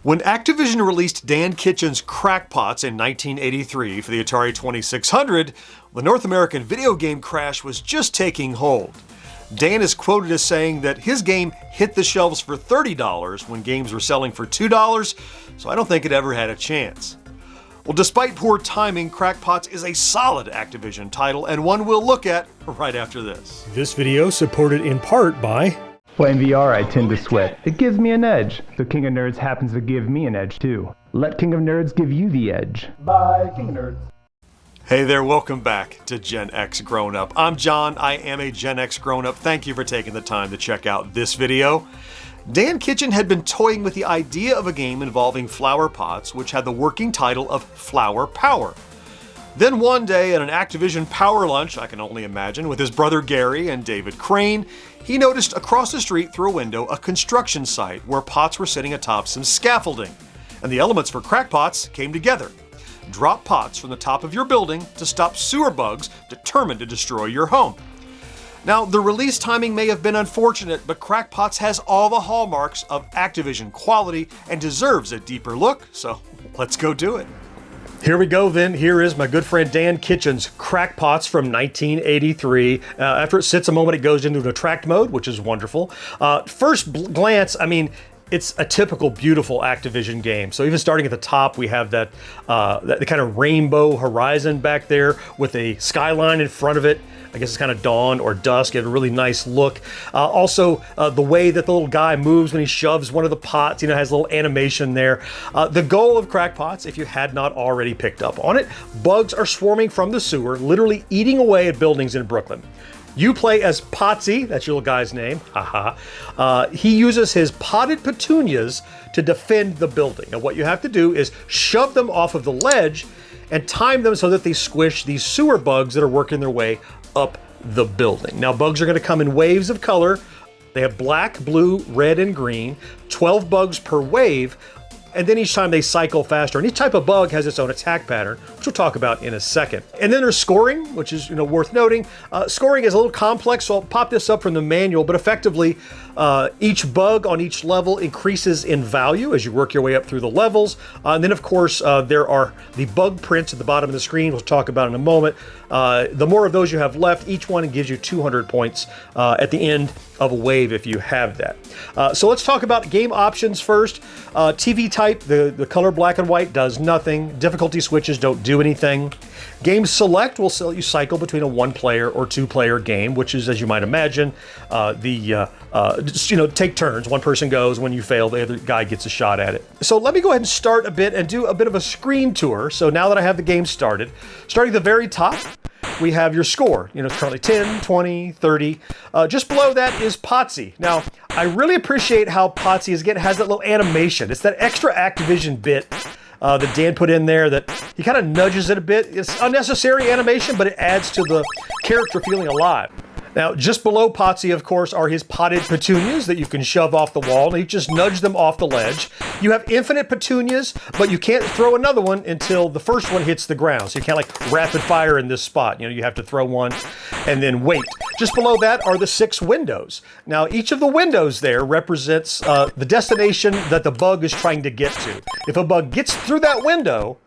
When Activision released Dan Kitchen's Crackpots in 1983 for the Atari 2600, the North American video game crash was just taking hold. Dan is quoted as saying that his game hit the shelves for $30 when games were selling for $2, so I don't think it ever had a chance. Well, despite poor timing, Crackpots is a solid Activision title and one we'll look at right after this. This video supported in part by... Playing VR, I tend to sweat. It gives me an edge. So King of Nerds happens to give me an edge too. Let King of Nerds give you the edge. Bye, King of Nerds. Hey there, welcome back to Gen X Grown Up. I'm John, I am a Gen X Grown Up. Thank you for taking the time to check out this video. Dan Kitchen had been toying with the idea of a game involving flower pots, which had the working title of Flower Power. Then one day at an Activision power lunch, I can only imagine, with his brother Gary and David Crane, he noticed across the street through a window a construction site where pots were sitting atop some scaffolding. And the elements for Crackpots came together. Drop pots from the top of your building to stop sewer bugs determined to destroy your home. Now, the release timing may have been unfortunate, but Crackpots has all the hallmarks of Activision quality and deserves a deeper look, so let's go do it. Here we go then. Here is my good friend Dan Kitchen's Crackpots from 1983. After it sits a moment, it goes into an attract mode, which is wonderful. First glance, I mean, it's a typical beautiful Activision game. So even starting at the top, we have that kind of rainbow horizon back there with a skyline in front of it. I guess it's kind of dawn or dusk. It had a really nice look. Also, the way that the little guy moves when he shoves one of the pots, has a little animation there. The goal of Crackpots, if you had not already picked up on it, bugs are swarming from the sewer, literally eating away at buildings in Brooklyn. You play as Potsy, that's your little guy's name, haha. He uses his potted petunias to defend the building. And what you have to do is shove them off of the ledge and time them so that they squish these sewer bugs that are working their way up the building. Now, bugs are going to come in waves of color. They have black, blue, red, and green, 12 bugs per wave. And then each time they cycle faster, and each type of bug has its own attack pattern, which we'll talk about in a second. And then there's scoring, which is worth noting. Scoring is a little complex, so I'll pop this up from the manual, but effectively each bug on each level increases in value as you work your way up through the levels. And then of course there are the bug prints at the bottom of the screen, we'll talk about in a moment. The more of those you have left, each one gives you 200 points at the end of a wave if you have that. So let's talk about game options first. TV type, the color black and white does nothing. Difficulty switches don't do anything. Game select will let you cycle between a one-player or two-player game, which is, as you might imagine, take turns. One person goes. When you fail, the other guy gets a shot at it. So let me go ahead and start a bit and do a bit of a screen tour. So now that I have the game started, starting at the very top, we have your score. It's currently 10, 20, 30. Just below that is Potsy. Now, I really appreciate how Potsy has that little animation. It's that extra Activision bit that Dan put in there that he kind of nudges it a bit. It's unnecessary animation, but it adds to the character feeling alive. Now, just below Potsy, of course, are his potted petunias that you can shove off the wall, and you just nudge them off the ledge. You have infinite petunias, but you can't throw another one until the first one hits the ground. So you can't rapid fire in this spot. You have to throw one and then wait. Just below that are the 6 windows. Now, each of the windows there represents the destination that the bug is trying to get to. If a bug gets through that window,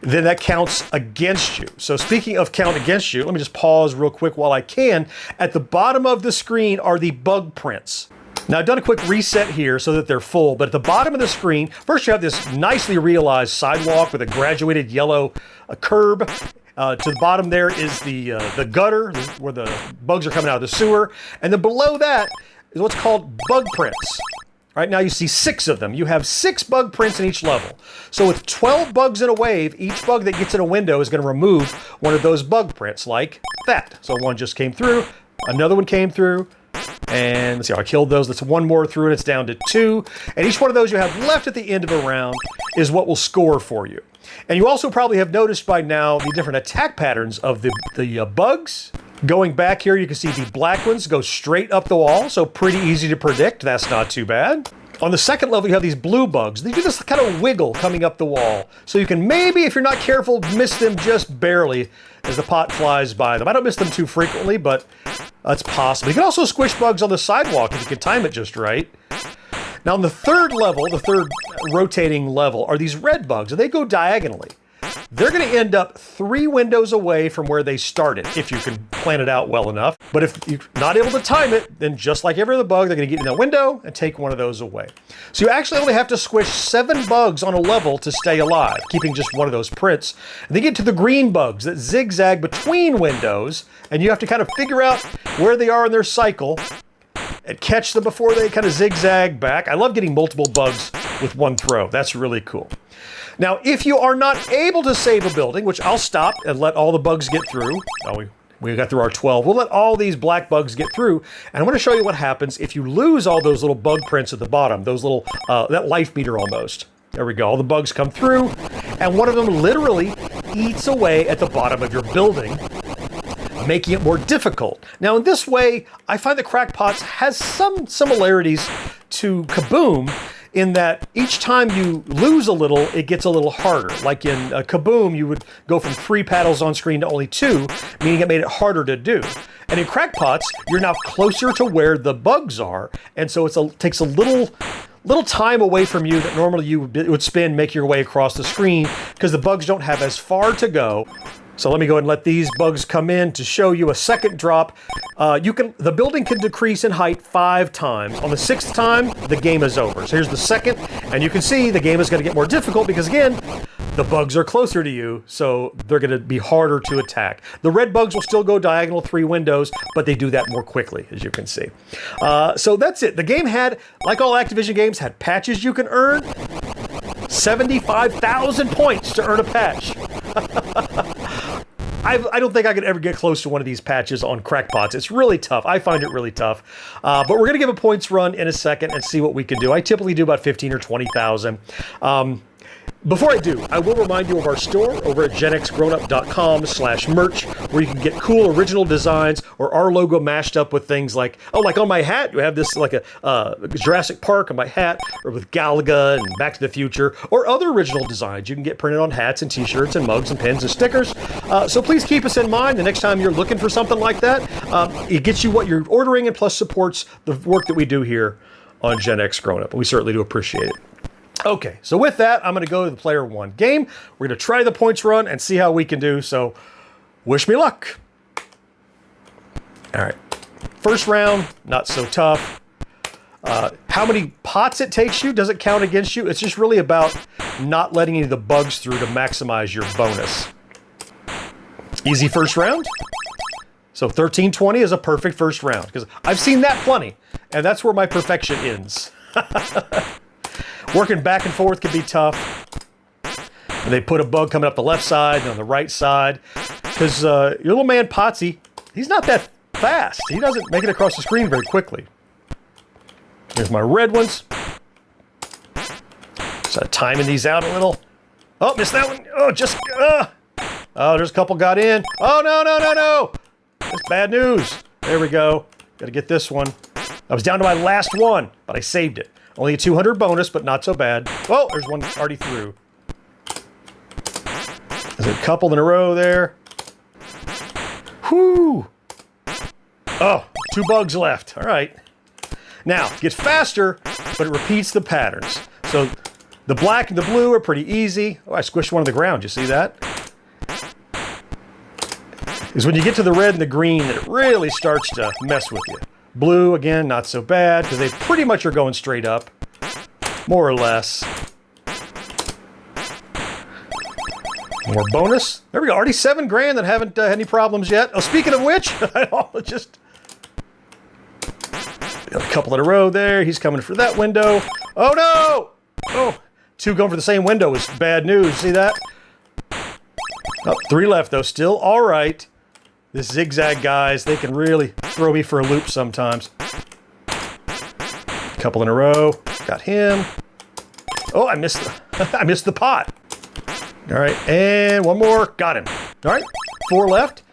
then that counts against you. So speaking of count against you, let me just pause real quick while I can. At the bottom of the screen are the bug prints. Now, I've done a quick reset here so that they're full, but at the bottom of the screen, first you have this nicely realized sidewalk with a graduated yellow curb. To the bottom there is the gutter where the bugs are coming out of the sewer. And then below that is what's called bug prints. Right now you see 6 of them. You have 6 bug prints in each level. So with 12 bugs in a wave, each bug that gets in a window is going to remove one of those bug prints like that. So one just came through, another one came through, and let's see, I killed those. That's one more through and it's down to 2. And each one of those you have left at the end of a round is what will score for you. And you also probably have noticed by now the different attack patterns of the bugs. Going back here, you can see the black ones go straight up the wall, so pretty easy to predict. That's not too bad. On the second level, you have these blue bugs. They do this kind of wiggle coming up the wall. So you can maybe, if you're not careful, miss them just barely as the pot flies by them. I don't miss them too frequently, but that's possible. You can also squish bugs on the sidewalk if you can time it just right. Now, on the third level, the third rotating level, are these red bugs, and they go diagonally. They're going to end up 3 windows away from where they started, if you can plan it out well enough. But if you're not able to time it, then just like every other bug, they're going to get in that window and take one of those away. So you actually only have to squish 7 bugs on a level to stay alive, keeping just one of those prints. And they get to the green bugs that zigzag between windows, and you have to kind of figure out where they are in their cycle and catch them before they kind of zigzag back. I love getting multiple bugs with one throw. That's really cool. Now, if you are not able to save a building, which I'll stop and let all the bugs get through. Oh, we got through our 12. We'll let all these black bugs get through. And I'm going to show you what happens if you lose all those little bug prints at the bottom, those little, that life meter almost. There we go. All the bugs come through, and one of them literally eats away at the bottom of your building, making it more difficult. Now, in this way, I find that Crackpots has some similarities to Kaboom, in that each time you lose a little, it gets a little harder. Like in Kaboom, you would go from 3 paddles on screen to only 2, meaning it made it harder to do. And in Crackpots, you're now closer to where the bugs are, and so it takes a little time away from you that normally you would spend making your way across the screen, because the bugs don't have as far to go. So let me go ahead and let these bugs come in to show you a second drop. The building can decrease in height 5 times. On the 6th time, the game is over. So here's the second, and you can see the game is going to get more difficult because, again, the bugs are closer to you, so they're going to be harder to attack. The red bugs will still go diagonal 3 windows, but they do that more quickly, as you can see. So that's it. The game had, like all Activision games, had patches you can earn. 75,000 points to earn a patch. I don't think I could ever get close to one of these patches on Crackpots. It's really tough. I find it really tough. But we're going to give a points run in a second and see what we can do. I typically do about 15 or 20,000. Before I do, I will remind you of our store over at GenXGrownUp.com/merch, where you can get cool original designs or our logo mashed up with things like, like on my hat, you have this like a Jurassic Park on my hat, or with Galaga and Back to the Future, or other original designs you can get printed on hats and t-shirts and mugs and pins and stickers. So please keep us in mind the next time you're looking for something like that. It gets you what you're ordering and plus supports the work that we do here on GenXGrownUp, and we certainly do appreciate it. Okay, so with that, I'm going to go to the player 1 game. We're going to try the points run and see how we can do, so wish me luck. All right, first round, not so tough. How many pots it takes you doesn't count against you. It's just really about not letting any of the bugs through to maximize your bonus. Easy first round. So 13-20 is a perfect first round, because I've seen that plenty, and that's where my perfection ends. Working back and forth can be tough. And they put a bug coming up the left side and on the right side. Because your little man Potsy, he's not that fast. He doesn't make it across the screen very quickly. Here's my red ones. Just timing these out a little. Oh, missed that one. Oh, there's a couple got in. Oh, no. That's bad news. There we go. Got to get this one. I was down to my last one, but I saved it. Only a 200 bonus, but not so bad. Oh, there's one already through. There's a couple in a row there. Whoo! Oh, 2 bugs left. All right. Now, it gets faster, but it repeats the patterns. So the black and the blue are pretty easy. Oh, I squished one on the ground. You see that? Is when you get to the red and the green that it really starts to mess with you. Blue, again, not so bad, because they pretty much are going straight up. More or less. More bonus. There we go. Already 7 grand that haven't had any problems yet. Oh, speaking of which, just got a couple in a row there. He's coming for that window. Oh, no! Oh, 2 going for the same window is bad news. See that? Oh, 3 left, though. Still all right. This zigzag guys, they can really throw me for a loop sometimes. Couple in a row. Got him. Oh, I missed the pot. All right, and one more. Got him. All right, 4 left.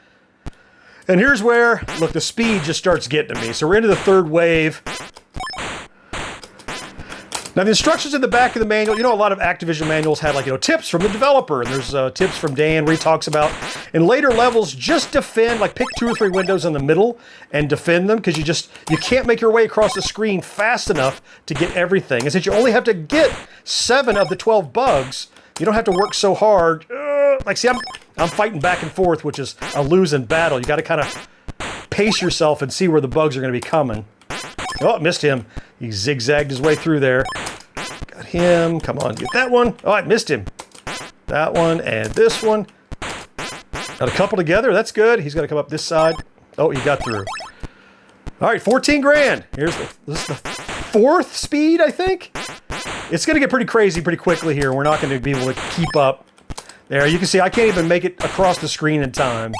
And here's where, look, the speed just starts getting to me. So we're into the 3rd wave. Now the instructions in the back of the manual, you know, a lot of Activision manuals had like, you know, tips from the developer, and there's tips from Dan where he talks about in later levels, just defend, like pick 2 or 3 windows in the middle and defend them, because you can't make your way across the screen fast enough to get everything. And since you only have to get 7 of the 12 bugs, you don't have to work so hard. Like, see, I'm fighting back and forth, which is a losing battle. You got to kind of pace yourself and see where the bugs are going to be coming. Oh, I missed him. He zigzagged his way through there. Got him. Come on, get that one. Oh, I missed him. That one and this one. Got a couple together. That's good. He's got to come up this side. Oh, he got through. All right, 14 grand. This is the 4th speed, I think. It's going to get pretty crazy pretty quickly here. We're not going to be able to keep up. There, you can see I can't even make it across the screen in time.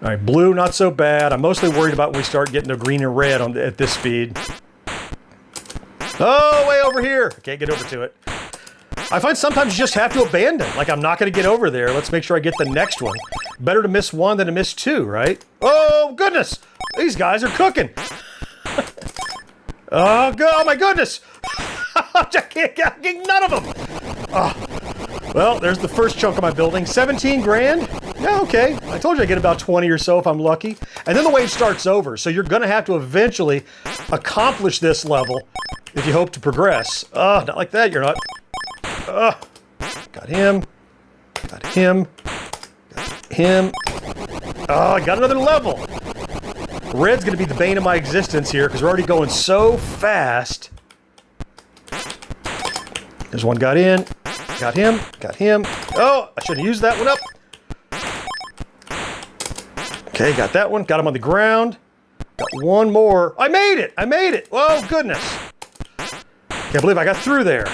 All right, blue, not so bad. I'm mostly worried about when we start getting to green and red at this speed. Oh, way over here. I can't get over to it. I find sometimes you just have to abandon. Like, I'm not going to get over there. Let's make sure I get the next one. Better to miss 1 than to miss 2, right? Oh, goodness. These guys are cooking. Oh, my goodness. I can't get none of them. Oh. Well, there's the first chunk of my building. 17 grand? Yeah, okay. I told you I get about 20 or so if I'm lucky. And then the wave starts over. So you're going to have to eventually accomplish this level if you hope to progress. Not like that, you're not. Got him. Got him. Got him. Oh, I got another level. Red's going to be the bane of my existence here because we're already going so fast. There's one got in. Got him. Got him. Oh, I should have used that one up. Okay, got that one. Got him on the ground. Got one more. I made it. I made it. Oh, goodness. Can't believe I got through there.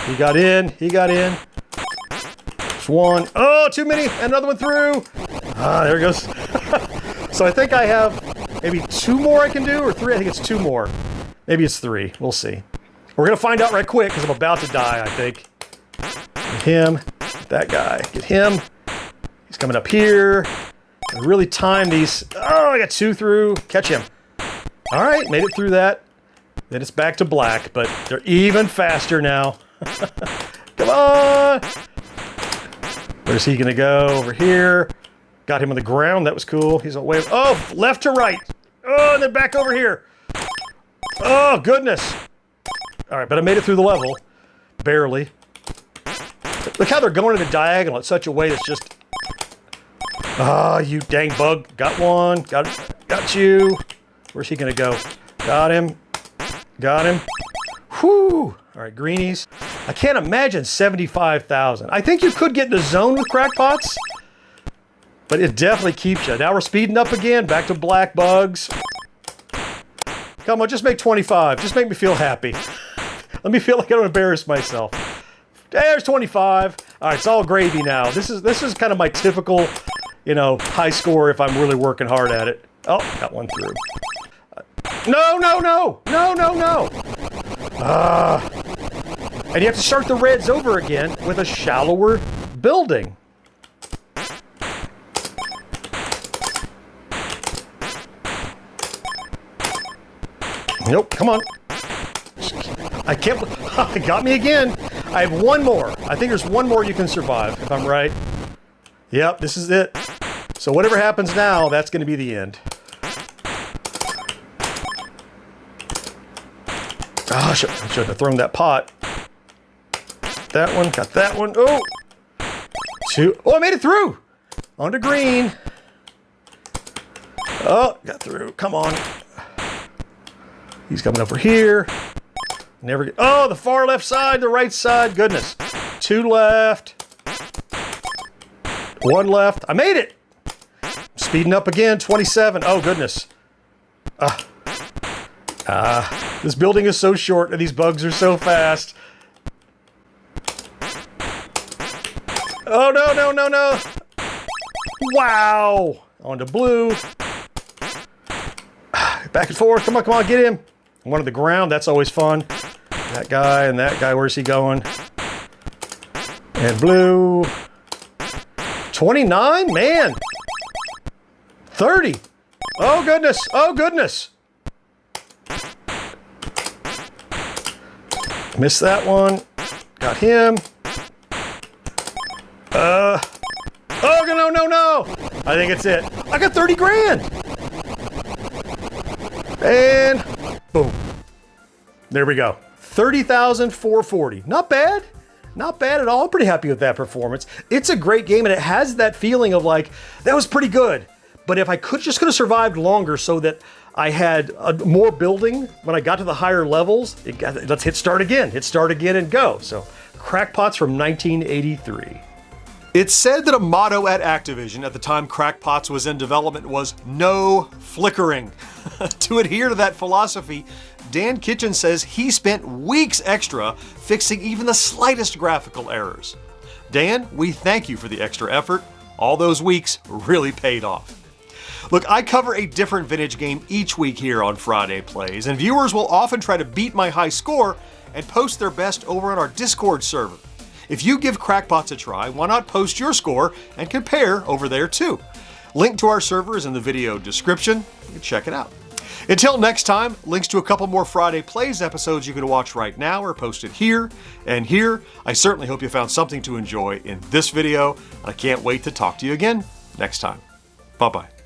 He got in. He got in. There's one. Oh, too many. Another one through. There it goes. So I think I have maybe 2 more I can do, or 3. I think it's 2 more. Maybe it's 3. We'll see. We're going to find out right quick because I'm about to die, I think. Get him. Get that guy. Get him. He's coming up here. I really time these. Oh, I got 2 through. Catch him. All right, made it through that. Then it's back to black, but they're even faster now. Come on. Where's he going to go? Over here. Got him on the ground. That was cool. He's away. Oh, left to right. Oh, and then back over here. Oh, goodness. All right, but I made it through the level. Barely. Look how they're going in a diagonal in such a way that's just... you dang bug. Got one. Got you. Where's he going to go? Got him. Got him. Whew. All right, greenies. I can't imagine 75,000. I think you could get in the zone with Crackpots, but it definitely keeps you. Now we're speeding up again. Back to black bugs. Come on, just make 25. Just make me feel happy. Let me feel like I don't embarrass myself. There's 25. All right, it's all gravy now. This is kind of my typical, you know, high score if I'm really working hard at it. Oh, got one through. No, no, no, no, no, no. And you have to start the reds over again with a shallower building. Nope, come on. I can't, it got me again. I have 1 more. I think there's 1 more you can survive, if I'm right. Yep, this is it. So whatever happens now, that's going to be the end. I shouldn't have thrown that pot. That one, got that one. Oh! 2. Oh, I made it through! On to green. Oh, got through. Come on. He's coming over here. Never get... Oh, the far left side, the right side. Goodness. 2 left. 1 left. I made it! Speeding up again. 27. Oh, goodness. This building is so short and these bugs are so fast. Oh, no, no, no, no. Wow. On to blue. Back and forth. Come on, come on, get him. One on the ground. That's always fun. That guy and that guy. Where's he going? And blue. 29? Man. 30. Oh, goodness. Oh, goodness. Missed that one. Got him. Oh, no. I think it's it. I got 30 grand. And boom. There we go. 30,440. Not bad. Not bad at all. I'm pretty happy with that performance. It's a great game, and it has that feeling of like, that was pretty good. But if I could have survived longer so that I had more building when I got to the higher levels, let's hit start again. Hit start again and go. So Crackpots from 1983. It's said that a motto at Activision at the time Crackpots was in development was no flickering. To adhere to that philosophy, Dan Kitchen says he spent weeks extra fixing even the slightest graphical errors. Dan, we thank you for the extra effort. All those weeks really paid off. Look, I cover a different vintage game each week here on Friday Plays, and viewers will often try to beat my high score and post their best over on our Discord server. If you give Crackpots a try, why not post your score and compare over there too? Link to our server is in the video description. You can check it out. Until next time, links to a couple more Friday Plays episodes you can watch right now are posted here and here. I certainly hope you found something to enjoy in this video. I can't wait to talk to you again next time. Bye-bye.